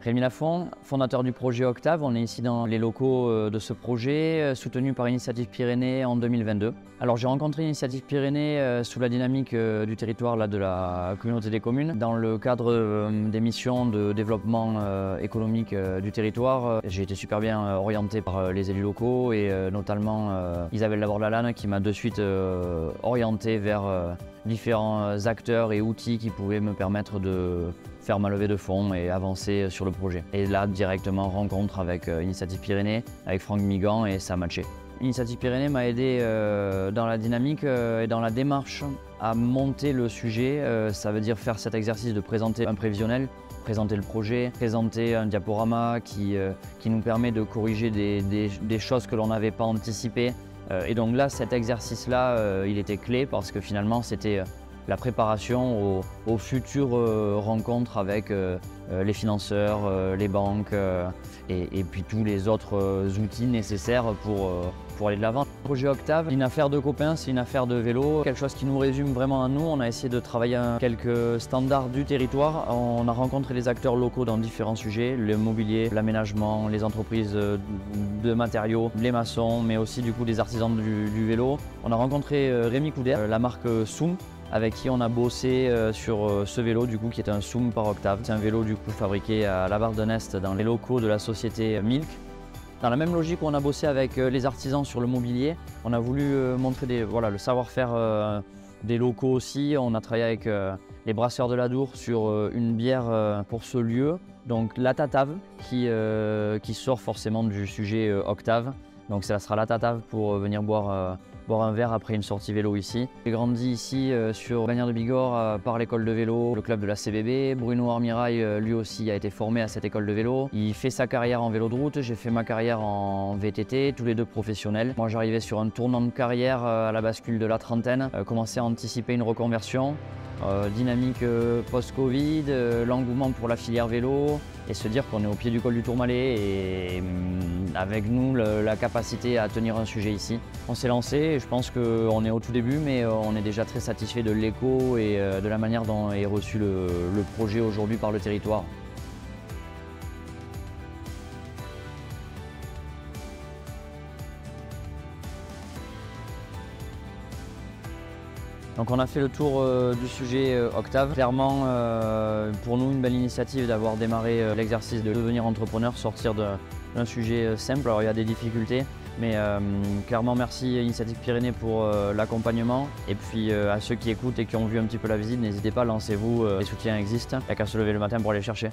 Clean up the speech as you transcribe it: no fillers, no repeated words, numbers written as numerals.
Rémi Lafont, fondateur du projet Octave. On est ici dans les locaux de ce projet, soutenu par Initiative Pyrénées en 2022. Alors j'ai rencontré Initiative Pyrénées sous la dynamique du territoire de la communauté des communes. Dans le cadre des missions de développement économique du territoire, j'ai été super bien orienté par les élus locaux et notamment Isabelle Laborde-Lalanne qui m'a de suite orienté vers différents acteurs et outils qui pouvaient me permettre de faire ma levée de fonds et avancer sur le projet. Et là, directement, rencontre avec Initiative Pyrénées, avec Franck Migan, et ça matchait. Initiative Pyrénées m'a aidé dans la dynamique et dans la démarche à monter le sujet. Ça veut dire faire cet exercice de présenter un prévisionnel, présenter le projet, présenter un diaporama qui nous permet de corriger des choses que l'on n'avait pas anticipées. Et donc là, cet exercice-là, il était clé parce que finalement, c'était la préparation aux futures rencontres avec les financeurs, les banques et puis tous les autres outils nécessaires pour aller de l'avant. Le projet Octave, une affaire de copains, c'est une affaire de vélo, quelque chose qui nous résume vraiment à nous. On a essayé de travailler quelques standards du territoire. On a rencontré les acteurs locaux dans différents sujets, le mobilier, l'aménagement, les entreprises de matériaux, les maçons, mais aussi du coup des artisans du vélo. On a rencontré Rémi Couder, la marque Soum, avec qui on a bossé sur ce vélo du coup qui est un Soum par Octave. C'est un vélo du coup fabriqué à la Barre de Nest dans les locaux de la société Milk. Dans la même logique où on a bossé avec les artisans sur le mobilier, on a voulu montrer le savoir-faire des locaux aussi. On a travaillé avec les brasseurs de l'Adour sur une bière pour ce lieu. Donc la Tatave qui sort forcément du sujet Octave. Donc ça sera la Tatave pour venir boire un verre après une sortie vélo ici. J'ai grandi ici sur Bagnères de Bigorre par l'école de vélo, le club de la CBB. Bruno Armirail lui aussi a été formé à cette école de vélo. Il fait sa carrière en vélo de route, j'ai fait ma carrière en VTT, tous les deux professionnels. Moi j'arrivais sur un tournant de carrière à la bascule de la trentaine, commencer à anticiper une reconversion. Dynamique post-Covid, l'engouement pour la filière vélo et se dire qu'on est au pied du col du Tourmalet et avec nous la capacité à tenir un sujet ici. On s'est lancé et je pense qu'on est au tout début mais on est déjà très satisfait de l'écho et de la manière dont est reçu le projet aujourd'hui par le territoire. Donc on a fait le tour du sujet Octave. Clairement, pour nous, une belle initiative d'avoir démarré l'exercice de devenir entrepreneur, sortir d'un sujet simple. Alors il y a des difficultés, mais clairement merci Initiative Pyrénées pour l'accompagnement. Et puis à ceux qui écoutent et qui ont vu un petit peu la visite, n'hésitez pas, lancez-vous, les soutiens existent. Il n'y a qu'à se lever le matin pour aller les chercher.